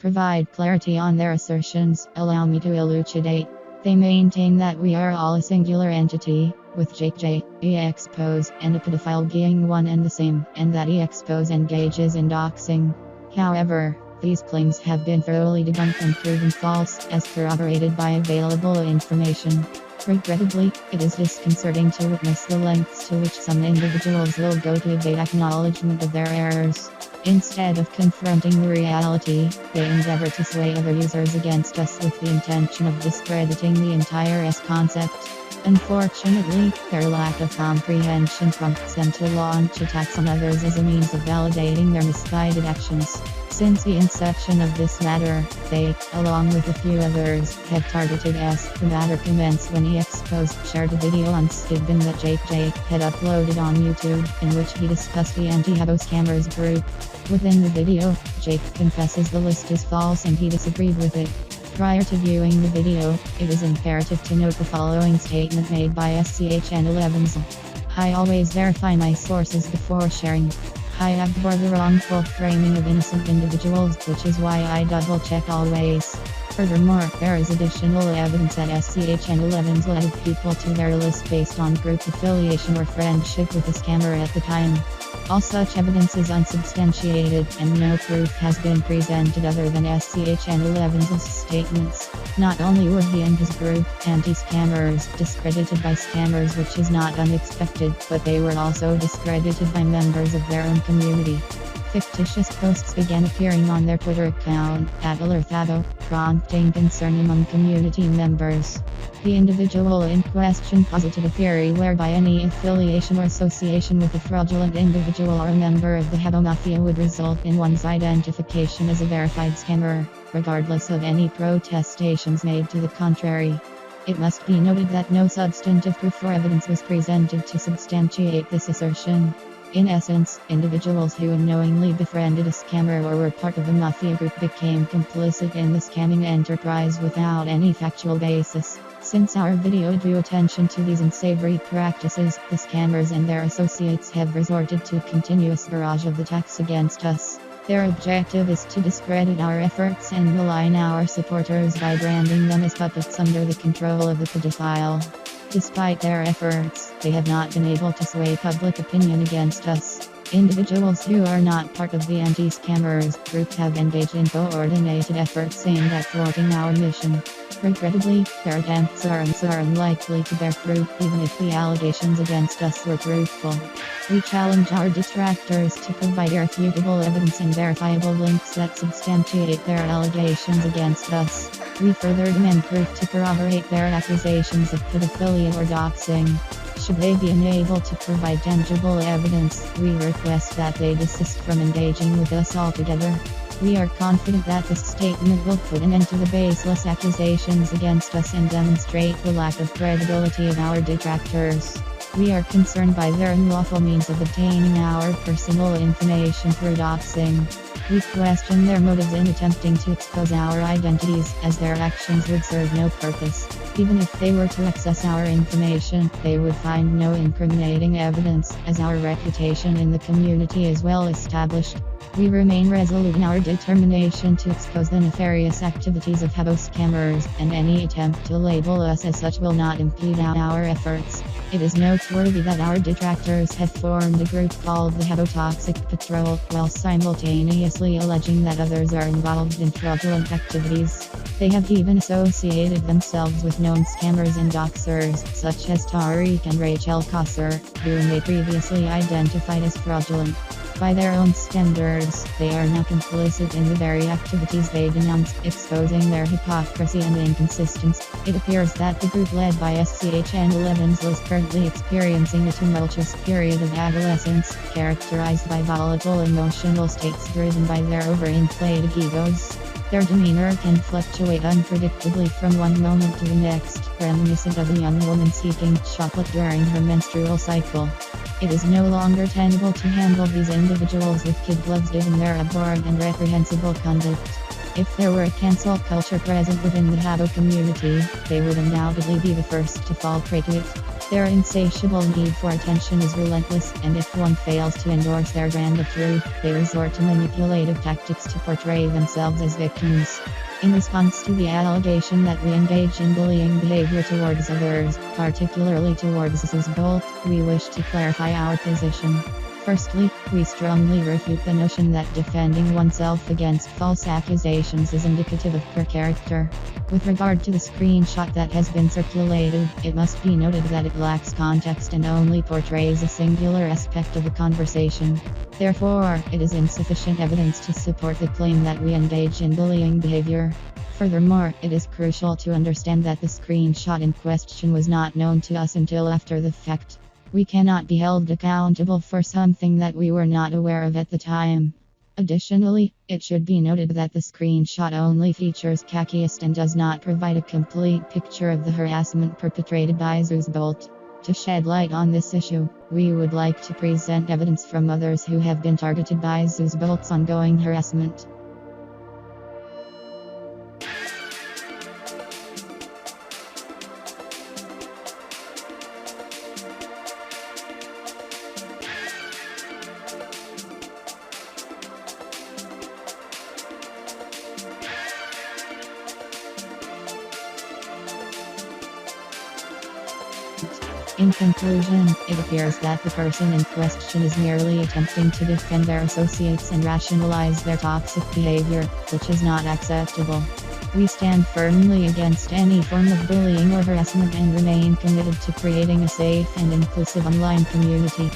provide clarity on their assertions, allow me to elucidate. They maintain that we are all a singular entity, with ZeusBolt, EXPOSED, and a pedophile being one and the same, and that EXPOSED engages in doxing. However, these claims have been thoroughly debunked and proven false, as corroborated by available information. Regrettably, it is disconcerting to witness the lengths to which some individuals will go to evade acknowledgement of their errors. Instead of confronting reality, they endeavor to sway other users against us with the intention of discrediting the entire S concept. Unfortunately, their lack of comprehension prompts them to launch attacks on others as a means of validating their misguided actions. Since the inception of this matter, they, along with a few others, have targeted us. The matter commenced when EXPOSED shared a video on ZeusBolt that ZeusBolt had uploaded on YouTube, in which he discussed the anti-Habbo scammers group. Within the video, ZeusBolt confesses the list is false and he disagreed with it. Prior to viewing the video, it is imperative to note the following statement made by schn11zle. I always verify my sources before sharing. I abhor the wrongful framing of innocent individuals, which is why I double check always. Furthermore, there is additional evidence that schn11zle added people to their list based on group affiliation or friendship with the scammer at the time. All such evidence is unsubstantiated, and no proof has been presented other than schn11zle's statements. Not only were he and his group, anti-scammers, discredited by scammers, which is not unexpected, but they were also discredited by members of their own community. Fictitious posts began appearing on their Twitter account, @Habbo, prompting concern among community members. The individual in question posited a theory whereby any affiliation or association with a fraudulent individual or a member of the Habbo Mafia would result in one's identification as a verified scammer, regardless of any protestations made to the contrary. It must be noted that no substantive proof or evidence was presented to substantiate this assertion. In essence, individuals who unknowingly befriended a scammer or were part of a mafia group became complicit in the scamming enterprise without any factual basis. Since our video drew attention to these unsavory practices, the scammers and their associates have resorted to a continuous barrage of attacks against us. Their objective is to discredit our efforts and malign our supporters by branding them as puppets under the control of a pedophile. Despite their efforts, they have not been able to sway public opinion against us. Individuals who are not part of the anti-scammers group have engaged in coordinated efforts aimed at thwarting our mission. Regrettably, their attempts are unlikely to bear fruit even if the allegations against us were truthful. We challenge our detractors to provide irrefutable evidence and verifiable links that substantiate their allegations against us. We further demand proof to corroborate their accusations of pedophilia or doxing. Should they be unable to provide tangible evidence, we request that they desist from engaging with us altogether. We are confident that this statement will put an end to the baseless accusations against us and demonstrate the lack of credibility of our detractors. We are concerned by their unlawful means of obtaining our personal information through doxing. We question their motives in attempting to expose our identities, as their actions would serve no purpose. Even if they were to access our information, they would find no incriminating evidence, as our reputation in the community is well established. We remain resolute in our determination to expose the nefarious activities of Habbo scammers, and any attempt to label us as such will not impede our efforts. It is noteworthy that our detractors have formed a group called the Habbo Toxic Patrol, while simultaneously alleging that others are involved in fraudulent activities. They have even associated themselves with known scammers and doxers, such as Tariq and cossar, whom they previously identified as fraudulent. By their own standards, they are now complicit in the very activities they denounce, exposing their hypocrisy and inconsistency. It appears that the group led by schn11zle is currently experiencing a tumultuous period of adolescence, characterized by volatile emotional states driven by their overinflated egos. Their demeanor can fluctuate unpredictably from one moment to the next, reminiscent of a young woman seeking chocolate during her menstrual cycle. It is no longer tenable to handle these individuals with kid gloves given their abhorrent and reprehensible conduct. If there were a cancel culture present within the Habbo community, they would undoubtedly be the first to fall prey to it. Their insatiable need for attention is relentless, and if one fails to endorse their brand of truth, they resort to manipulative tactics to portray themselves as victims. In response to the allegation that we engage in bullying behavior towards others, particularly towards ZeusBolt, we wish to clarify our position. Firstly, we strongly refute the notion that defending oneself against false accusations is indicative of poor character. With regard to the screenshot that has been circulated, it must be noted that it lacks context and only portrays a singular aspect of the conversation. Therefore, it is insufficient evidence to support the claim that we engage in bullying behavior. Furthermore, it is crucial to understand that the screenshot in question was not known to us until after the fact. We cannot be held accountable for something that we were not aware of at the time. Additionally, it should be noted that the screenshot only features khakist and does not provide a complete picture of the harassment perpetrated by ZeusBolt. To shed light on this issue, we would like to present evidence from others who have been targeted by ZeusBolt's ongoing harassment. In conclusion, it appears that the person in question is merely attempting to defend their associates and rationalize their toxic behavior, which is not acceptable. We stand firmly against any form of bullying or harassment and remain committed to creating a safe and inclusive online community.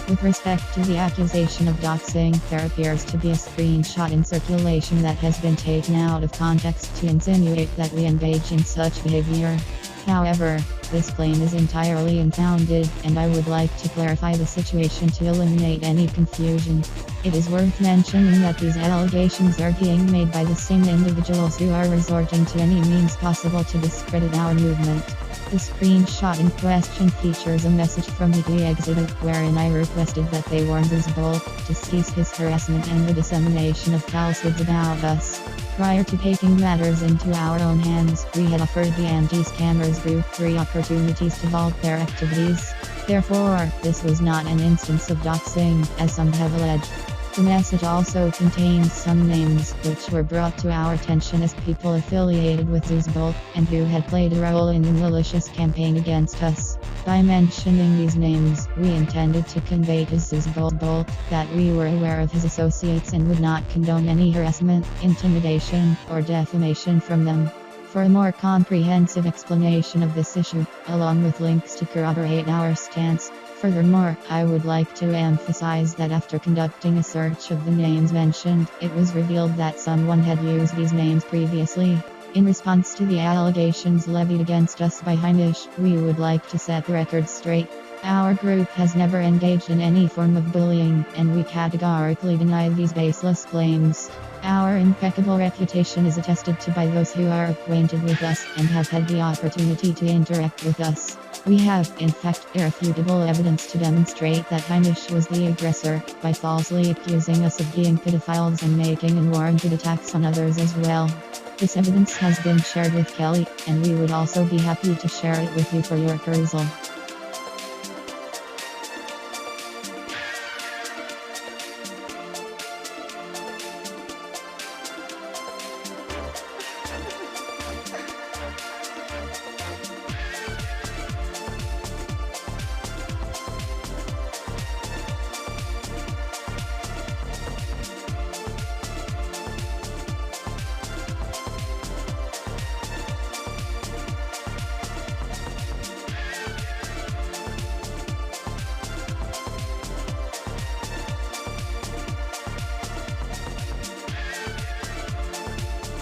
With respect to the accusation of doxing, there appears to be a screenshot in circulation that has been taken out of context to insinuate that we engage in such behavior. However, this claim is entirely unfounded, and I would like to clarify the situation to eliminate any confusion. It is worth mentioning that these allegations are being made by the same individuals who are resorting to any means possible to discredit our movement. The screenshot in question features a message from tariq600 wherein I requested that they warn ZeusBolt to cease his harassment and the dissemination of falsehoods about us. Prior to taking matters into our own hands, we had offered the anti-scammers group 3 opportunities to halt their activities. Therefore, this was not an instance of doxing, as some have alleged. The message also contains some names, which were brought to our attention as people affiliated with ZeusBolt, and who had played a role in the malicious campaign against us. By mentioning these names, we intended to convey to ZeusBolt that we were aware of his associates and would not condone any harassment, intimidation, or defamation from them. For a more comprehensive explanation of this issue, along with links to corroborate our stance, furthermore, I would like to emphasize that after conducting a search of the names mentioned, it was revealed that someone had used these names previously. In response to the allegations levied against us by Hamish, we would like to set the record straight. Our group has never engaged in any form of bullying, and we categorically deny these baseless claims. Our impeccable reputation is attested to by those who are acquainted with us and have had the opportunity to interact with us. We have, in fact, irrefutable evidence to demonstrate that Hamish was the aggressor, by falsely accusing us of being pedophiles and making unwarranted attacks on others as well. This evidence has been shared with Kelly, and we would also be happy to share it with you for your perusal.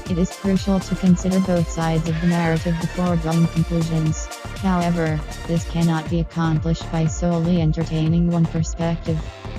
It is crucial to consider both sides of the narrative before drawing conclusions. However, this cannot be accomplished by solely entertaining one perspective.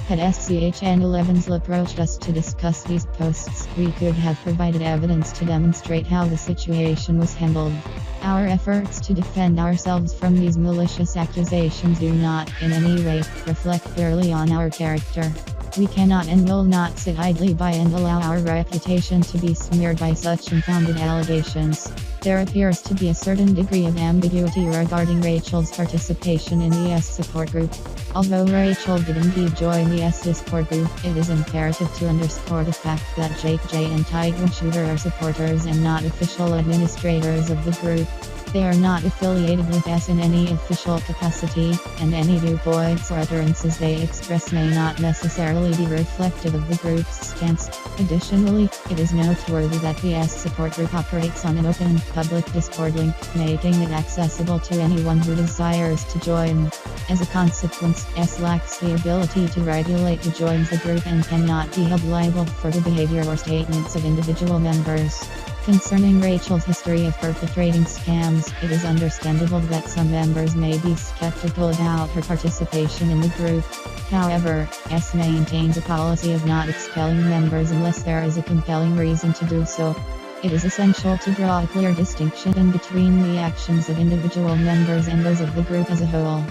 Had schn11zle approached us to discuss these posts, we could have provided evidence to demonstrate how the situation was handled. Our efforts to defend ourselves from these malicious accusations do not, in any way, reflect clearly on our character. We cannot and will not sit idly by and allow our reputation to be smeared by such unfounded allegations. There appears to be a certain degree of ambiguity regarding Rachel's participation in the ES support group. Although Rachel did indeed join the ES Discord group, it is imperative to underscore the fact that ZeusBolt and tariq600 are supporters and not official administrators of the group. They are not affiliated with ES in any official capacity, and any viewpoints or utterances they express may not necessarily be reflective of the group's stance. Additionally, it is noteworthy that the ES support group operates on an open, public Discord link, making it accessible to anyone who desires to join. As a consequence, ES lacks the ability to regulate who joins the group and cannot be held liable for the behavior or statements of individual members. Concerning Rachel's history of perpetrating scams, it is understandable that some members may be skeptical about her participation in the group. However, ES maintains a policy of not expelling members unless there is a compelling reason to do so. It is essential to draw a clear distinction between the actions of individual members and those of the group as a whole.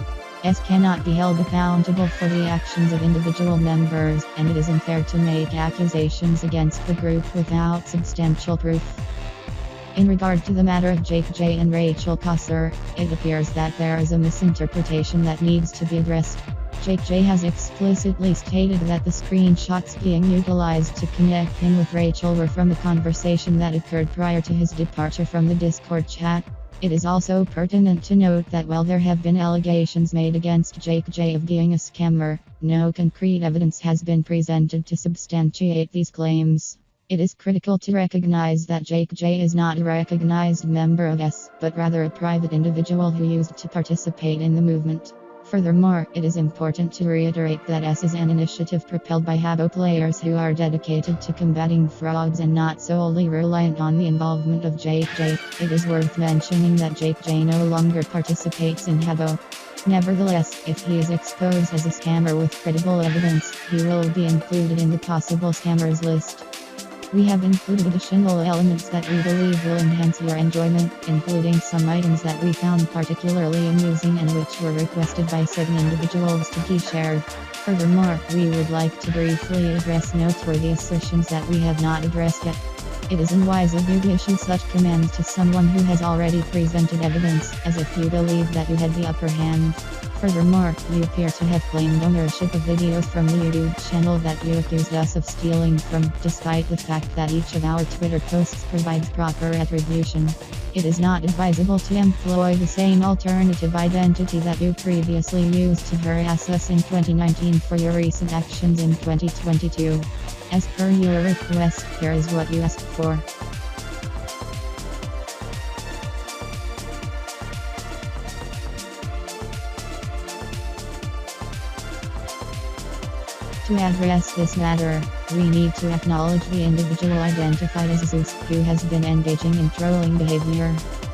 ES cannot be held accountable for the actions of individual members, and it is unfair to make accusations against the group without substantial proof. In regard to the matter of ZeusBolt and Rachel cossar, it appears that there is a misinterpretation that needs to be addressed. ZeusBolt has explicitly stated that the screenshots being utilized to connect him with Rachel were from the conversation that occurred prior to his departure from the Discord chat. It is also pertinent to note that while there have been allegations made against ZeusBolt of being a scammer, no concrete evidence has been presented to substantiate these claims. It is critical to recognize that ZeusBolt is not a recognized member of ES, but rather a private individual who used to participate in the movement. Furthermore, it is important to reiterate that ES is an initiative propelled by Habbo players who are dedicated to combating frauds and not solely reliant on the involvement of ZeusBolt. It is worth mentioning that ZeusBolt no longer participates in Habbo. Nevertheless, if he is exposed as a scammer with credible evidence, he will be included in the possible scammers list. We have included additional elements that we believe will enhance your enjoyment, including some items that we found particularly amusing and which were requested by certain individuals to be shared. Furthermore, we would like to briefly address noteworthy assertions that we have not addressed yet. It is unwise of you to issue such commands to someone who has already presented evidence, as if you believe that you had the upper hand. Furthermore, you appear to have claimed ownership of videos from the YouTube channel that you accused us of stealing from, despite the fact that each of our Twitter posts provides proper attribution. It is not advisable to employ the same alternative identity that you previously used to harass us in 2019 for your recent actions in 2022. As per your request, here is what you asked for. To address this matter, we need to acknowledge the individual identified as Zeus, who has been engaging in trolling behavior.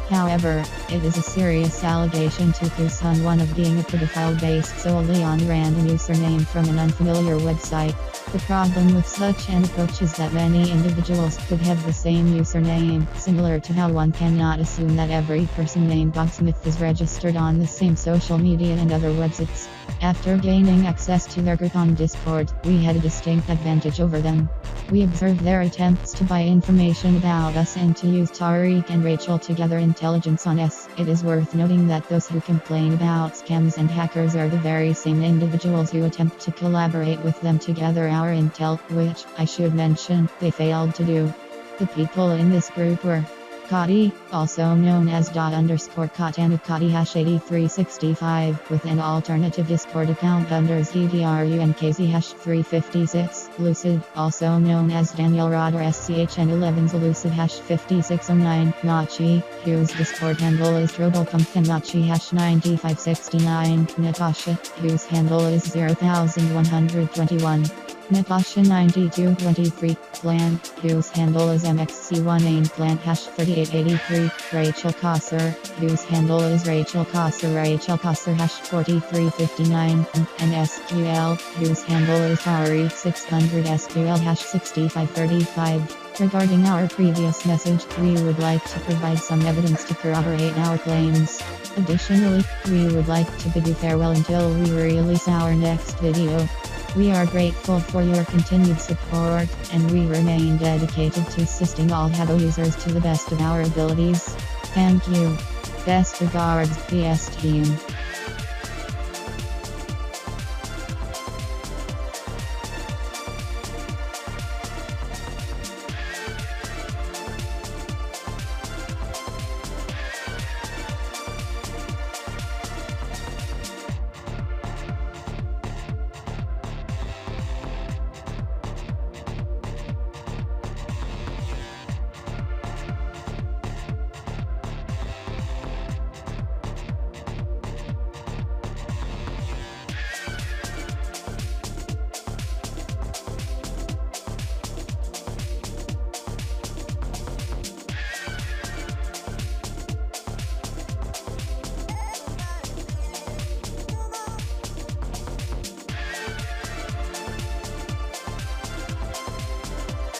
However, it is a serious allegation to accuse someone of being a pedophile based solely on a random username from an unfamiliar website. The problem with such an approach is that many individuals could have the same username, similar to how one cannot assume that every person named Bogsmith is registered on the same social media and other websites. After gaining access to their group on Discord, we had a distinct advantage over them. We observed their attempts to buy information about us and to use Tariq and Rachel to gather intelligence on us. It is worth noting that those who complain about scams and hackers are the very same individuals who attempt to collaborate with them to gather our intel, which, I should mention, they failed to do. The people in this group were Cotty, also known as _Cottanukati #8365, with an alternative Discord account under ZDRUNKZ #356, Lucid, also known as Daniel Rodder schn11zle Lucid #5609, Machi, whose Discord handle is TroubleCompThenMachi #9569, Natasha, whose handle is 0121. Natasha 9223, Plant, whose handle is mxc1ain Plant #3883, Rachel cossar, whose handle is Rachel cossar #4359, and SQL, whose handle is tariq600 SQL #6535. Regarding our previous message, we would like to provide some evidence to corroborate our claims. Additionally, we would like to bid you farewell until we release our next video. We are grateful for your continued support, and we remain dedicated to assisting all Habbo users to the best of our abilities. Thank you. Best regards, PS team.